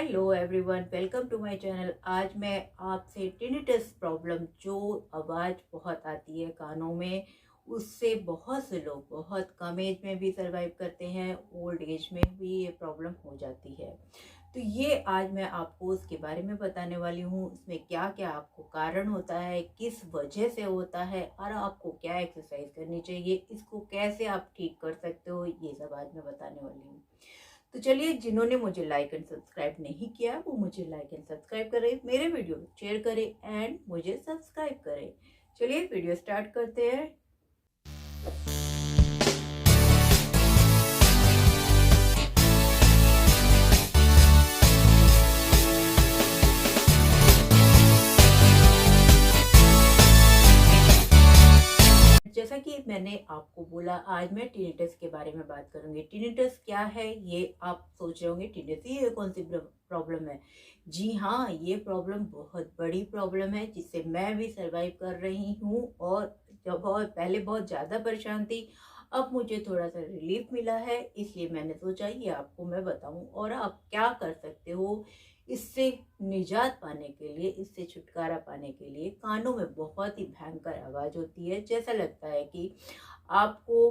Hello everyone, welcome to my channel. आज मैं आपसे टिनिटस प्रॉब्लम, जो आवाज़ बहुत आती है कानों में, उससे बहुत से लोग बहुत कम एज में भी सरवाइव करते हैं, ओल्ड एज में भी ये प्रॉब्लम हो जाती है। तो ये आज मैं आपको उसके बारे में बताने वाली हूँ। इसमें क्या क्या आपको कारण होता है, किस वजह से होता है, और आपको क्या एक्सरसाइज करनी चाहिए, इसको कैसे आप ठीक कर सकते हो, ये सब आज मैं बताने वाली हूँ। तो चलिए, जिन्होंने मुझे लाइक एंड सब्सक्राइब नहीं किया वो मुझे लाइक एंड सब्सक्राइब करें, मेरे वीडियो शेयर करें एंड मुझे सब्सक्राइब करें। चलिए वीडियो स्टार्ट करते हैं। जैसा कि मैंने आपको बोला, आज मैं टिनिटस के बारे में बात करूंगी। टिनिटस क्या है, ये आप सोच रहे होंगे, टिनिटस ये कौन सी प्रॉब्लम है। जी हाँ, ये प्रॉब्लम बहुत बड़ी प्रॉब्लम है, जिससे मैं भी सरवाइव कर रही हूँ। और जब बहुत पहले बहुत ज़्यादा परेशान थी, अब मुझे थोड़ा सा रिलीफ मिला है, इसलिए मैंने सोचा ये आपको मैं बताऊं और आप क्या कर सकते हो इससे निजात पाने के लिए, इससे छुटकारा पाने के लिए। कानों में बहुत ही भयंकर आवाज़ होती है, जैसा लगता है कि आपको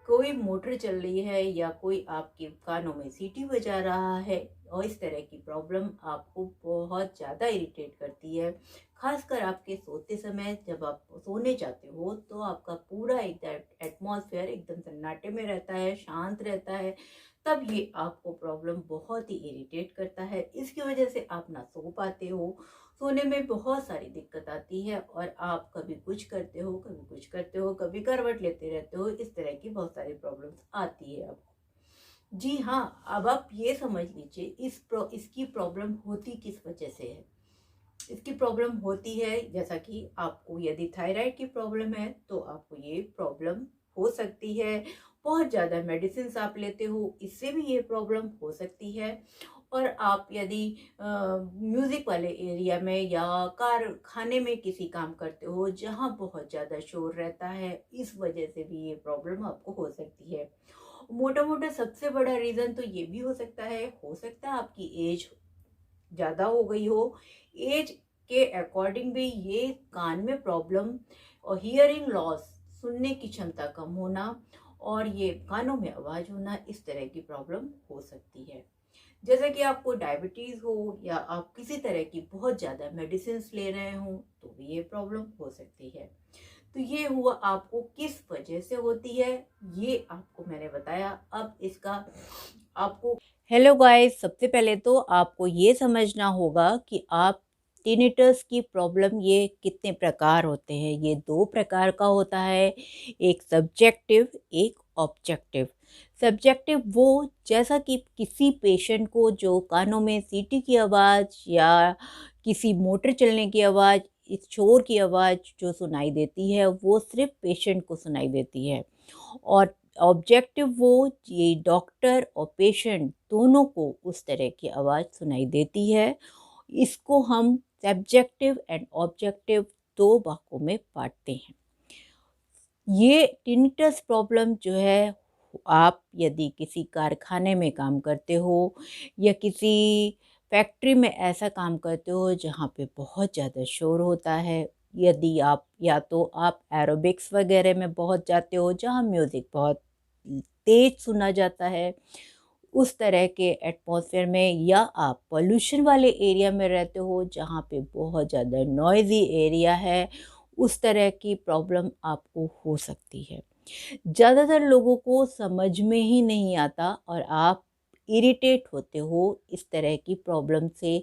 कोई मोटर चल रही है या कोई आपके कानों में सीटी बजा रहा है। और इस तरह की प्रॉब्लम आपको बहुत ज़्यादा इरिटेट करती है, खासकर आपके सोते समय। जब आप सोने जाते हो तो आपका पूरा एकदम एटमॉस्फेयर एकदम सन्नाटे में रहता है, शांत रहता है, तब ये आपको प्रॉब्लम बहुत ही इरिटेट करता है। इसकी वजह से आप ना सो पाते हो, सोने में बहुत सारी दिक्कत आती है, और आप कभी कुछ करते हो, कभी कुछ करते हो, कभी करवट लेते रहते हो। इस तरह की बहुत सारी प्रॉब्लम्स आती है आपको। जी हाँ, अब आप ये समझ लीजिए इसकी प्रॉब्लम होती किस वजह से है। इसकी प्रॉब्लम होती है, जैसा कि आपको यदि थायराइड की प्रॉब्लम है तो आपको ये प्रॉब्लम हो सकती है। बहुत ज़्यादा मेडिसिन आप लेते हो, इससे भी ये प्रॉब्लम हो सकती है। और आप यदि म्यूज़िक वाले एरिया में या कार खाने में किसी काम करते हो जहाँ बहुत ज़्यादा शोर रहता है, इस वजह से भी ये प्रॉब्लम आपको हो सकती है। मोटा मोटा सबसे बड़ा रीज़न तो ये भी हो सकता है आपकी एज ज़्यादा हो गई हो। एज के अकॉर्डिंग भी ये कान में प्रॉब्लम और हियरिंग लॉस, सुनने की क्षमता कम होना, और ये कानों में आवाज़ होना, इस तरह की प्रॉब्लम हो सकती है। जैसे कि आपको डायबिटीज़ हो या आप किसी तरह की बहुत ज़्यादा मेडिसिन ले रहे हो, तो भी ये प्रॉब्लम हो सकती है। तो ये हुआ आपको किस वजह से होती है, ये आपको मैंने बताया। अब इसका आपको, हेलो गाइस, सबसे पहले तो आपको ये समझना होगा कि आप टिनिटस की प्रॉब्लम ये कितने प्रकार होते हैं। ये दो प्रकार का होता है, एक सब्जेक्टिव, एक ऑब्जेक्टिव। सब्जेक्टिव वो, जैसा कि किसी पेशेंट को जो कानों में सीटी की आवाज़ या किसी मोटर चलने की आवाज़, इस शोर की आवाज़ जो सुनाई देती है, वो सिर्फ पेशेंट को सुनाई देती है। और ऑब्जेक्टिव वो, ये डॉक्टर और पेशेंट दोनों को उस तरह की आवाज़ सुनाई देती है। इसको हम सब्जेक्टिव एंड ऑब्जेक्टिव दो भागों में बांटते हैं। ये टिनिटस प्रॉब्लम जो है, आप यदि किसी कारखाने में काम करते हो या किसी फैक्ट्री में ऐसा काम करते हो जहाँ पे बहुत ज़्यादा शोर होता है, यदि आप या तो आप एरोबिक्स वगैरह में बहुत जाते हो जहाँ म्यूज़िक बहुत तेज सुना जाता है, उस तरह के एटमॉस्फेयर में, या आप पोल्यूशन वाले एरिया में रहते हो जहाँ पे बहुत ज़्यादा नॉइज़ी एरिया है, उस तरह की प्रॉब्लम आपको हो सकती है। ज़्यादातर लोगों को समझ में ही नहीं आता और आप इरिटेट होते हो, इस तरह की प्रॉब्लम से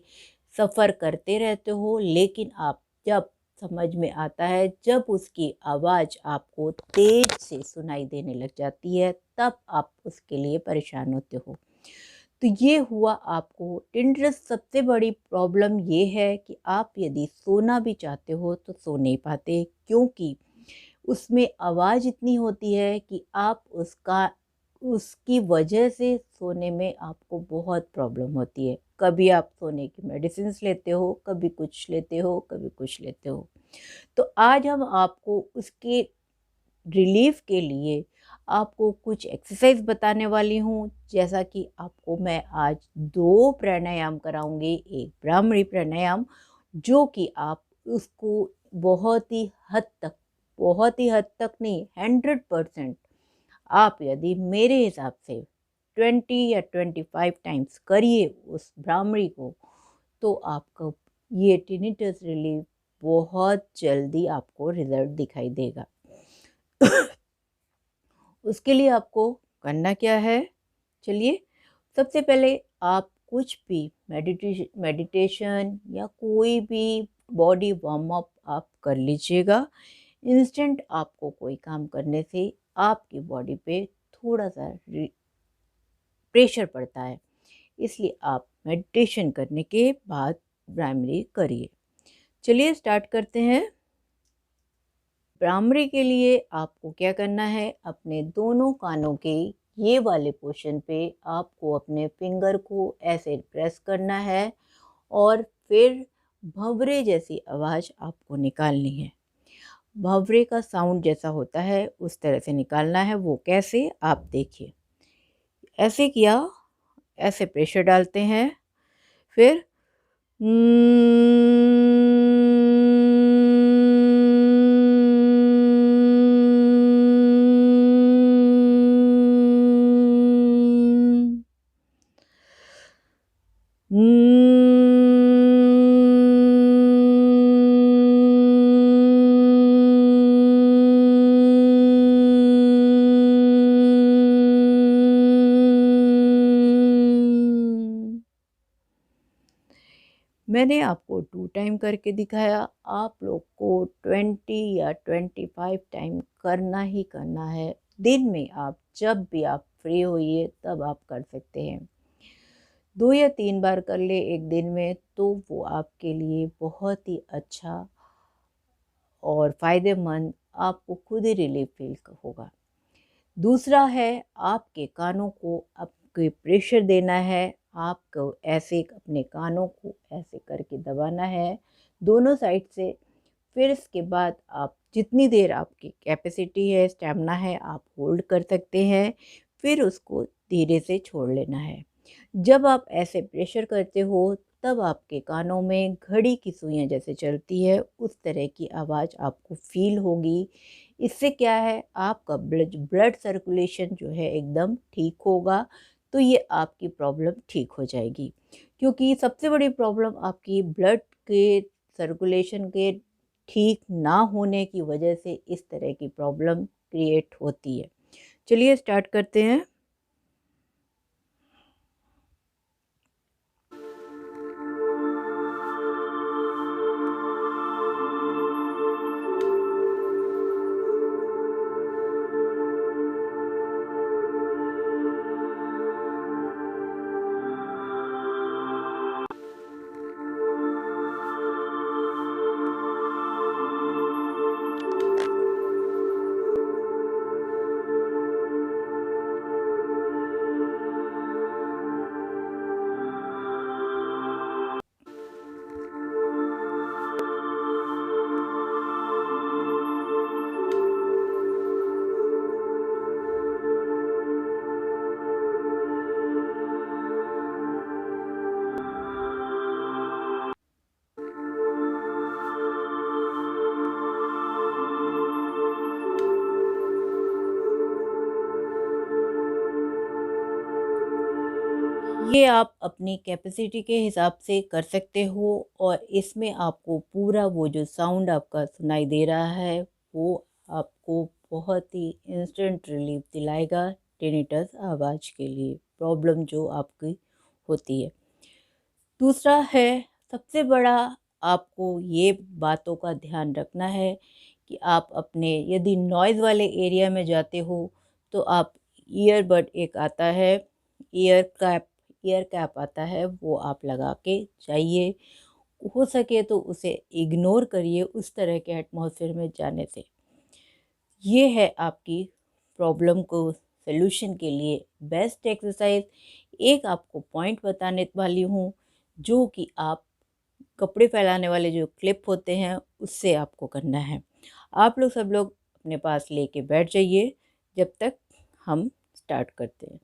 सफ़र करते रहते हो। लेकिन आप जब समझ में आता है, जब उसकी आवाज़ आपको तेज से सुनाई देने लग जाती है, तब आप उसके लिए परेशान होते हो। तो ये हुआ आपको टिनिटस। सबसे बड़ी प्रॉब्लम ये है कि आप यदि सोना भी चाहते हो तो सो नहीं पाते, क्योंकि उसमें आवाज़ इतनी होती है कि आप उसकी वजह से सोने में आपको बहुत प्रॉब्लम होती है। कभी आप सोने की मेडिसिन लेते हो, कभी कुछ लेते हो, कभी कुछ लेते हो। तो आज हम आपको उसके रिलीफ के लिए आपको कुछ एक्सरसाइज बताने वाली हूँ। जैसा कि आपको मैं आज 2 प्राणायाम कराऊँगी, एक भ्रामरी प्राणायाम जो कि आप उसको बहुत ही हद तक नहीं 100% आप यदि मेरे हिसाब से 20 या 25 टाइम्स करिए उस भ्रामरी को, तो आपको ये टिनिटस रिलीफ बहुत जल्दी आपको रिजल्ट दिखाई देगा। उसके लिए आपको करना क्या है, चलिए सबसे पहले आप कुछ भी मेडिटेशन या कोई भी बॉडी वार्म अप आप कर लीजिएगा। इंस्टेंट आपको कोई काम करने से आपकी बॉडी पे थोड़ा सा प्रेशर पड़ता है, इसलिए आप मेडिटेशन करने के बाद भ्रामरी करिए। चलिए स्टार्ट करते हैं। भ्रामरी के लिए आपको क्या करना है, अपने दोनों कानों के ये वाले पोर्शन पे आपको अपने फिंगर को ऐसे प्रेस करना है और फिर भंवरे जैसी आवाज़ आपको निकालनी है। भंवरे का साउंड जैसा होता है उस तरह से निकालना है। वो कैसे, आप देखिए। ऐसे किया, ऐसे प्रेशर डालते हैं, फिर मैंने आपको 2 टाइम करके दिखाया, आप लोग को 20 या 25 टाइम करना ही करना है। दिन में आप जब भी आप फ्री होइए तब आप कर सकते हैं। 2 या 3 बार कर ले एक दिन में तो वो आपके लिए बहुत ही अच्छा और फ़ायदेमंद, आपको खुद ही रिलीफ फील होगा। दूसरा है, आपके कानों को आपके प्रेशर देना है। आपको ऐसे अपने कानों को ऐसे करके दबाना है दोनों साइड से। फिर इसके बाद आप जितनी देर आपकी कैपेसिटी है, स्टैमिना है, आप होल्ड कर सकते हैं। फिर उसको धीरे से छोड़ लेना है। जब आप ऐसे प्रेशर करते हो तब आपके कानों में घड़ी की सुइयां जैसे चलती है उस तरह की आवाज़ आपको फील होगी। इससे क्या है, आपका ब्लड सर्कुलेशन जो है एकदम ठीक होगा, तो ये आपकी प्रॉब्लम ठीक हो जाएगी। क्योंकि सबसे बड़ी प्रॉब्लम आपकी ब्लड के सर्कुलेशन के ठीक ना होने की वजह से इस तरह की प्रॉब्लम क्रिएट होती है। चलिए स्टार्ट करते हैं। ये आप अपनी कैपेसिटी के हिसाब से कर सकते हो और इसमें आपको पूरा वो जो साउंड आपका सुनाई दे रहा है वो आपको बहुत ही इंस्टेंट रिलीफ दिलाएगा टिनिटस आवाज़ के लिए प्रॉब्लम जो आपकी होती है। दूसरा है, सबसे बड़ा आपको ये बातों का ध्यान रखना है कि आप अपने यदि नॉइज़ वाले एरिया में जाते हो तो आप ईयरबड एक आता है, ईयर कैप आता है, वो आप लगा के जाइए। हो सके तो उसे इग्नोर करिए उस तरह के एटमॉस्फेयर में जाने से। ये है आपकी प्रॉब्लम को सल्यूशन के लिए बेस्ट एक्सरसाइज। एक आपको पॉइंट बताने वाली हूँ जो कि आप कपड़े फैलाने वाले जो क्लिप होते हैं उससे आपको करना है। आप लोग सब लोग अपने पास लेके बैठ जाइए जब तक हम स्टार्ट करते हैं।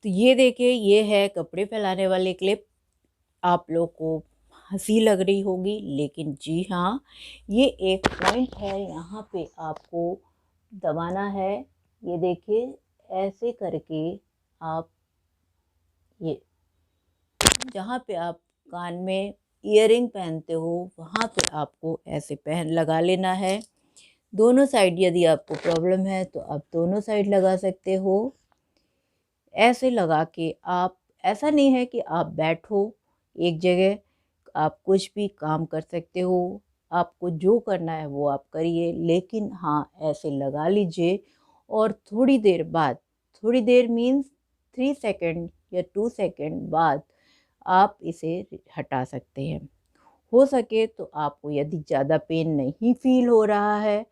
तो ये देखिए, ये है कपड़े फैलाने वाली क्लिप। आप लोग को हंसी लग रही होगी, लेकिन जी हाँ, ये एक पॉइंट है, यहाँ पे आपको दबाना है। ये देखिए, ऐसे करके आप ये जहाँ पे आप कान में ईयरिंग पहनते हो वहाँ पे आपको ऐसे पहन लगा लेना है। दोनों साइड यदि आपको प्रॉब्लम है तो आप दोनों साइड लगा सकते हो। ऐसे लगा के आप, ऐसा नहीं है कि आप बैठो एक जगह, आप कुछ भी काम कर सकते हो, आपको जो करना है वो आप करिए, लेकिन हाँ ऐसे लगा लीजिए। और थोड़ी देर बाद, थोड़ी देर मीन्स 3 सेकंड या 2 सेकंड बाद आप इसे हटा सकते हैं। हो सके तो आपको यदि ज़्यादा पेन नहीं फील हो रहा है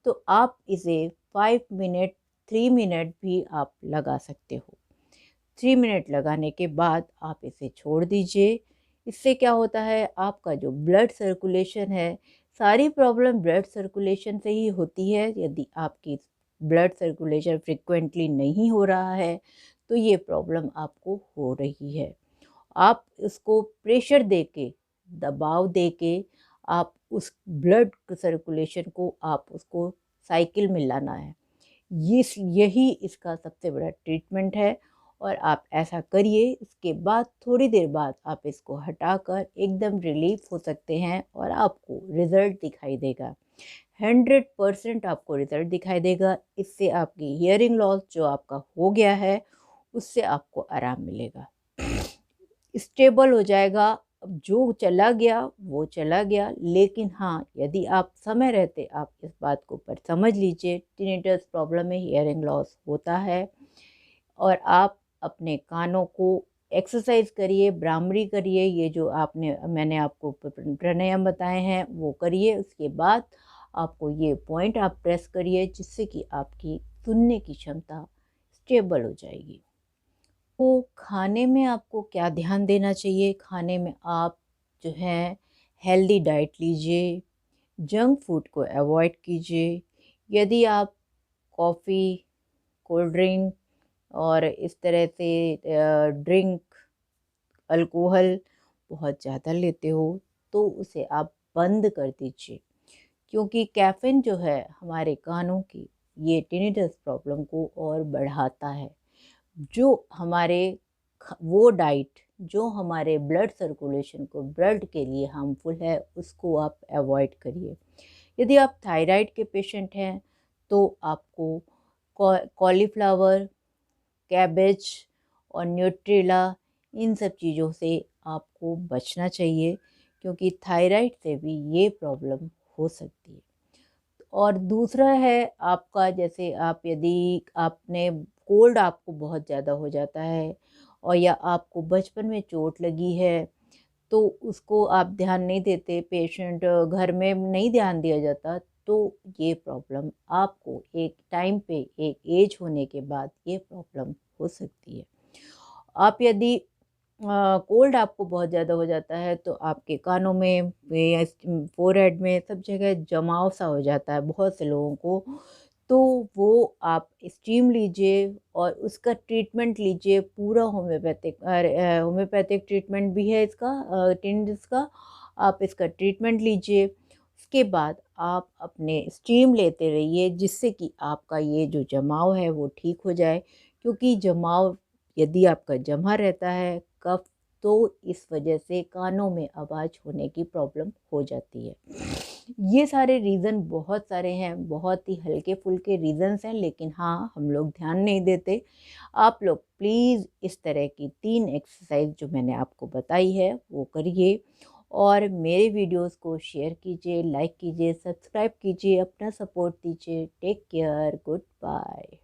तो आप इसे 5 मिनट 3 मिनट भी आप लगा सकते हो। 3 मिनट लगाने के बाद आप इसे छोड़ दीजिए। इससे क्या होता है, आपका जो ब्लड सर्कुलेशन है, सारी प्रॉब्लम ब्लड सर्कुलेशन से ही होती है। यदि आपकी ब्लड सर्कुलेशन फ्रिक्वेंटली नहीं हो रहा है तो ये प्रॉब्लम आपको हो रही है। आप इसको प्रेशर देके, दबाव देके आप उस ब्लड सर्कुलेशन को आप उसको साइकिल में लाना है। यही इसका सबसे बड़ा ट्रीटमेंट है। और आप ऐसा करिए, इसके बाद थोड़ी देर बाद आप इसको हटाकर एकदम रिलीफ हो सकते हैं और आपको रिज़ल्ट दिखाई देगा। 100% आपको रिज़ल्ट दिखाई देगा। इससे आपकी हियरिंग लॉस जो आपका हो गया है उससे आपको आराम मिलेगा, स्टेबल हो जाएगा। अब जो चला गया वो चला गया, लेकिन हाँ यदि आप समय रहते आप इस बात को पर समझ लीजिए, टिनिटस प्रॉब्लम में हियरिंग लॉस होता है। और आप अपने कानों को एक्सरसाइज करिए, भ्रामरी करिए, ये जो मैंने आपको प्राणायाम बताए हैं वो करिए। उसके बाद आपको ये पॉइंट आप प्रेस करिए, जिससे कि आपकी सुनने की क्षमता स्टेबल हो जाएगी। तो खाने में आपको क्या ध्यान देना चाहिए? खाने में आप जो है हेल्दी डाइट लीजिए, जंक फूड को अवॉइड कीजिए। यदि आप कॉफ़ी, कोल्ड ड्रिंक और इस तरह से ड्रिंक, अल्कोहल बहुत ज़्यादा लेते हो तो उसे आप बंद कर दीजिए, क्योंकि कैफ़ीन जो है हमारे कानों की ये टिनिटस प्रॉब्लम को और बढ़ाता है। जो हमारे वो डाइट जो हमारे ब्लड सर्कुलेशन को, ब्लड के लिए हार्मफुल है, उसको आप अवॉइड करिए। यदि आप थायराइड के पेशेंट हैं तो आपको कॉलीफ्लावर, कैबेज और न्यूट्रेला, इन सब चीज़ों से आपको बचना चाहिए, क्योंकि थायराइड से भी ये प्रॉब्लम हो सकती है। और दूसरा है आपका, जैसे आप यदि आपने कोल्ड आपको बहुत ज़्यादा हो जाता है और या आपको बचपन में चोट लगी है तो उसको आप ध्यान नहीं देते, पेशेंट घर में नहीं ध्यान दिया जाता, तो ये प्रॉब्लम आपको एक टाइम पे, एक एज होने के बाद ये प्रॉब्लम हो सकती है। आप यदि कोल्ड आपको बहुत ज़्यादा हो जाता है तो आपके कानों में या फोरहेड में सब जगह जमाव सा हो जाता है बहुत से लोगों को, तो वो आप स्टीम लीजिए और उसका ट्रीटमेंट लीजिए। पूरा होम्योपैथिक ट्रीटमेंट भी है इसका, टिनिटस का। आप इसका ट्रीटमेंट लीजिए, उसके बाद आप अपने स्टीम लेते रहिए, जिससे कि आपका ये जो जमाव है वो ठीक हो जाए। क्योंकि जमाव यदि आपका जमा रहता है कफ, तो इस वजह से कानों में आवाज़ होने की प्रॉब्लम हो जाती है। ये सारे रीज़न बहुत सारे हैं, बहुत ही हल्के फुल्के रीज़न्स हैं, लेकिन हाँ हम लोग ध्यान नहीं देते। आप लोग प्लीज़ इस तरह की 3 एक्सरसाइज जो मैंने आपको बताई है वो करिए, और मेरे वीडियोस को शेयर कीजिए, लाइक कीजिए, सब्सक्राइब कीजिए, अपना सपोर्ट दीजिए। Take care, good bye.